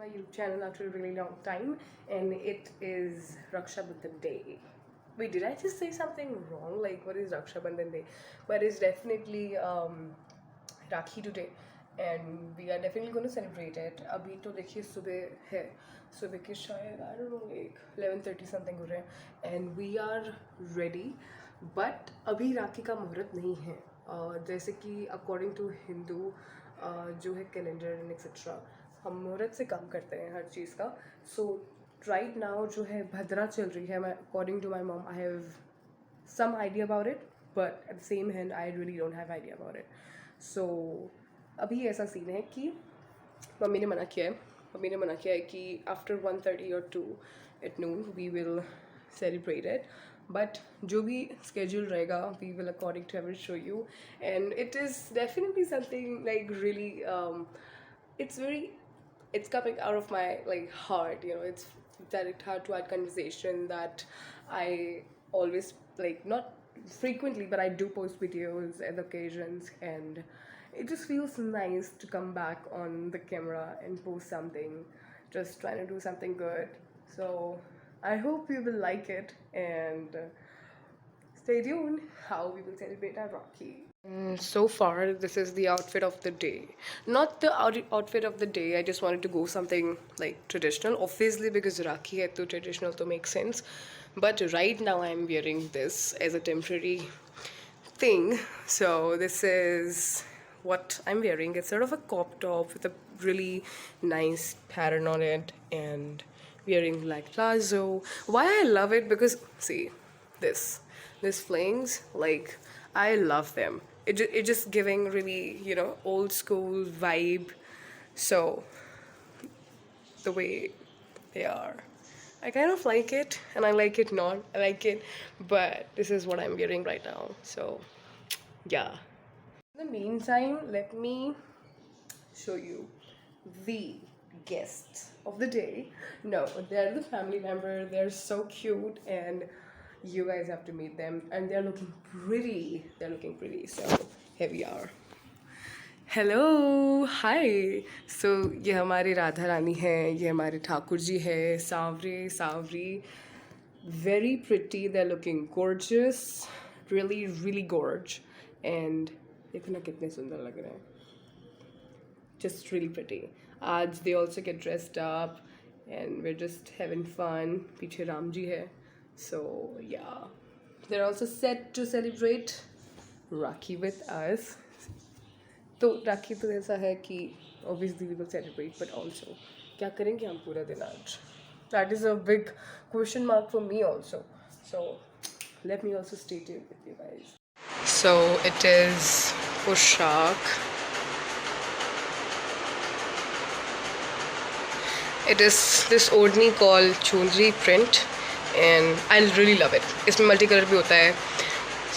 my YouTube channel after a really long time, and it is Raksha Bandhan Day. Wait, did I just say something wrong? Like, what is Raksha Bandhan Day? But it's definitely Rakhi today, and we are definitely going to celebrate it. अभी तो देखिए सुबह है, सुबह के शायद I don't know like 11:30 something हो रहे हैं, and we are ready. But अभी राखी का मुहूर्त नहीं है, जैसे कि अकॉर्डिंग टू हिंदू जो है कैलेंडर एंड एक्सेट्रा, हम मुहूर्त से काम करते हैं हर चीज़ का. सो राइट नाउ जो है भद्रा चल रही है. मैं according to my mom I have some idea about it, but at the same hand I really don't have idea about it. So अभी ऐसा सीन है कि मम्मी ने मना किया है. मम्मी ने मना किया है कि after 1:30 or 2 at noon we will celebrate it. But जो भी schedule रहेगा we will according to I will show you. And it is definitely something like really it's coming out of my like heart, you know. It's direct heart to heart conversation that I always like, not frequently, but I do post videos at occasions, and it just feels nice to come back on the camera and post something, just trying to do something good. So I hope you will like it, and stay tuned how we will celebrate our Rocky. So far, this is the outfit of the day. Not the outfit of the day. I just wanted to go something like traditional. Obviously, because Rakhi hai, to traditional to make sense. But right now, I'm wearing this as a temporary thing. So this is what I'm wearing. It's sort of a crop top with a really nice pattern on it, and wearing black palazzo. Why I love it? Because see, this flings, like, I love them. It just giving really, you know, old school vibe. So the way they are, I kind of like it, and I like it not. I like it, but this is what I'm wearing right now. So yeah. In the meantime, let me show you the guests of the day. No, they're the family member. They're so cute, and you guys have to meet them. And they're looking pretty. They're looking pretty. So here we are. Hello hi. So ये हमारी राधा रानी है, ये हमारे ठाकुर जी है, सावरे सावरी, very pretty. They're looking gorgeous, really really gorge. And देखो ना कितने सुंदर लग रहे हैं, just really pretty. They also get dressed up, and we're just having fun. पीछे राम जी है. So yeah, they're also set to celebrate Rakhi with us. तो राखी तो ऐसा है कि obviously we will celebrate, but also क्या करेंगे हम पूरा दिन आज? That is a big question mark for me also. So let me also stay tuned with you guys. So it is Poshak. It is this odni called Chundri print, and I really love it. इसमें multicolor भी होता है.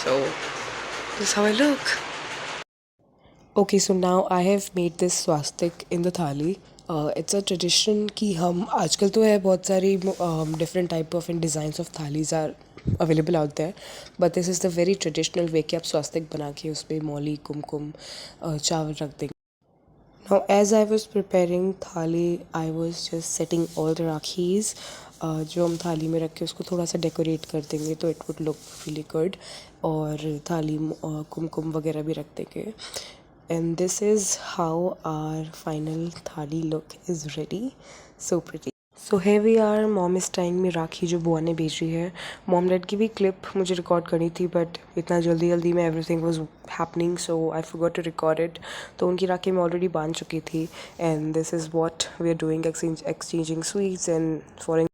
So this is how I look. Okay, so now I have made this swastik in the thali. It's a tradition कि हम आजकल तो है बहुत सारी different type of and designs of thalis are available out there, but this is the very traditional way कि आप swastik बना के उस पर मौली कुमकुम चावल रख देंगे. Now, as I was preparing thali, I was just setting all the rakhis. जो हम थाली में रख के उसको थोड़ा सा डेकोरेट कर देंगे तो it would look really good. और थाली कुमकुम वगैरह भी रख देंगे. And this is how our final thali look is ready. So pretty. So here we are. Mom is tying me राखी जो बुआ ने भेजी है. Mom dad की भी clip मुझे record करनी थी, but इतना जल्दी में everything was happening, so I forgot to record it. तो उनकी राखी मैं already बांध चुकी थी, and this is what we are doing, exchanging sweets and following.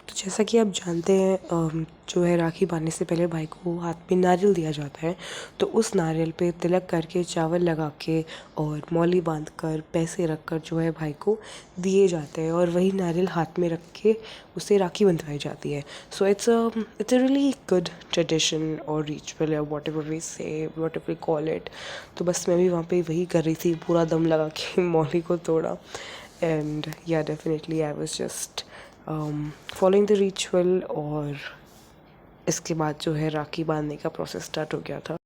तो जैसा कि आप जानते हैं, जो है राखी बांधने से पहले भाई को हाथ में नारियल दिया जाता है. तो उस नारियल पे तिलक करके, चावल लगा के और मौली बांध कर, पैसे रख कर जो है भाई को दिए जाते हैं, और वही नारियल हाथ में रख के उसे राखी बंधवाई जाती है. So it's a really good tradition और रिचुअल, या whatever we say, whatever we call it. तो बस मैं भी वहाँ पे वही कर रही थी, पूरा दम लगा के मौली को तोड़ा. एंड या definitely I was just following the ritual, और इसके बाद जो है राखी बांधने का प्रोसेस स्टार्ट हो गया था.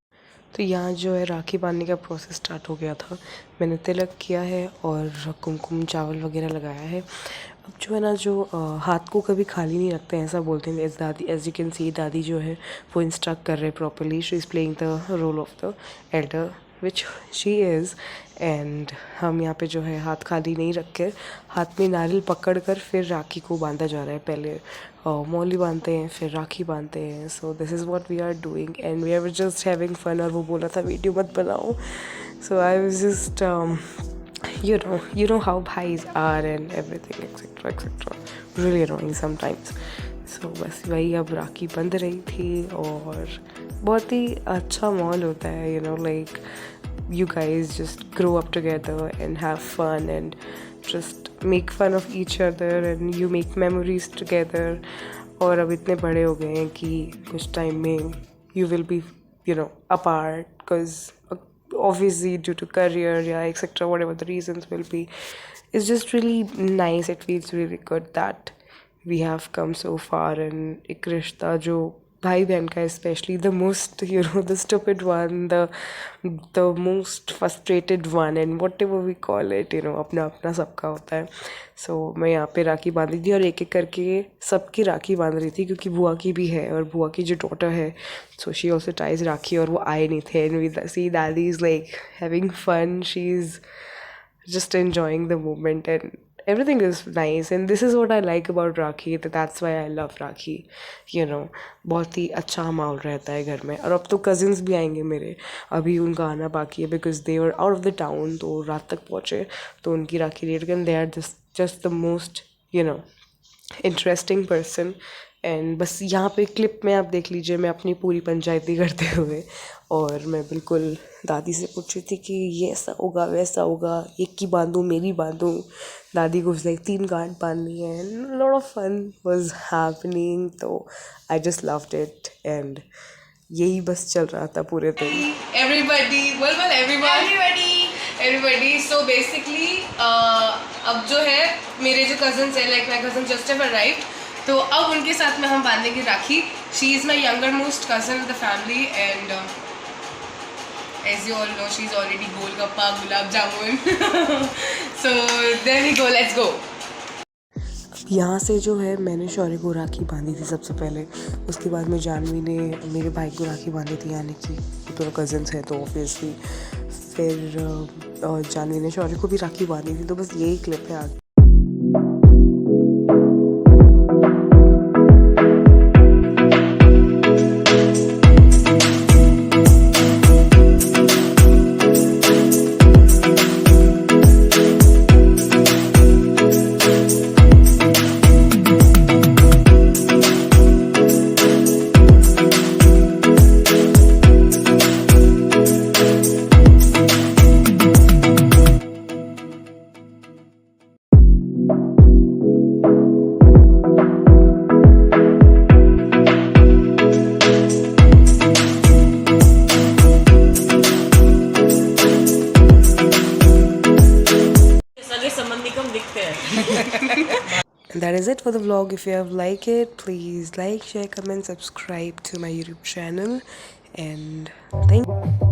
तो यहाँ जो है राखी बांधने का प्रोसेस स्टार्ट हो गया था। मैंने तिलक किया है और कुमकुम चावल वगैरह लगाया है। अब जो है ना, जो हाथ को कभी खाली नहीं रखते हैं ऐसा बोलते हैं। एज दादी, एज यू कैन सी, दादी जो है वो इंस्ट्रक्ट कर रहे हैं properly. She is playing the role of the elder which she is. And हम यहाँ पे जो है हाथ खाली नहीं रख कर, हाथ में नारियल पकड़ कर फिर राखी को बांधा जा रहा है। पहले मौली बांधते हैं, फिर राखी बांधते हैं। So this is what we are doing and we are just having fun. और वो बोला था वीडियो मत बनाओ, so I was just you know how bhais are and everything etc really annoying sometimes. So बस वही अब राखी बंध रही थी और बहुत ही अच्छा माहौल होता है, like you guys just grow up together and have fun and just make fun of each other and you make memories together. और अब इतने बड़े हो गए हैं कि कुछ टाइम में you will be apart because obviously due to career, yeah, etc, whatever the reasons will be. It's just really nice, it feels really good that we have come so far. And एक रिश्ता जो भाई बहन का, especially the most the stupid one, the most frustrated one and whatever we call it, अपना अपना सबका होता है. So मैं यहाँ पे राखी बांधी थी और एक एक करके सबकी राखी बांध रही थी क्योंकि बुआ की भी है और बुआ की जो डॉटर है, so she also ties राखी और वो आए नहीं थे. And we see Dadi is like having fun, she's just enjoying the moment and everything is nice. And this is what I like about Rakhi, that's why I love Rakhi. बहुत ही अच्छा माहौल रहता है घर में. और अब तो कज़िन्स भी आएंगे मेरे, अभी उनका आना बाकी है because they were out of the town, तो रात तक पहुँचे तो उनकी राखी लेट गए. They are just the most interesting person. And बस यहाँ पे क्लिप में आप देख लीजिए मैं अपनी पूरी पंचायती करते हुए, और मैं बिल्कुल दादी से पूछ रही थी कि ये ऐसा होगा वैसा होगा, एक की बांधूँ मेरी बांधूँ. दादी को लाइक 3 गांठ बांधनी है. Lot of fun was happening. तो I just loved it and यही बस चल रहा था पूरे दिन. एवरीबॉडी सो बेसिकली अब जो है मेरे जो कज़न्स हैं, like my cousin just have arrived, तो अब उनके साथ में हम बांधेंगे rakhi. She is my younger most cousin in the family and as you all know she is already golgappa, gulab jamun. So there we go, let's go. यहाँ से जो है मैंने शौर्य को राखी बांधी थी सबसे पहले. उसके बाद में जानवी ने मेरे भाई को राखी बांधी थी, यानी कि दोनों कज़न्स हैं तो ऑब्वियसली. फिर जानवी ने शौर्य को भी राखी बांधी थी. तो बस यही क्लिप है आगे. And that is it for the vlog. If you have liked it, please like, share, comment, subscribe to my YouTube channel, and thank you.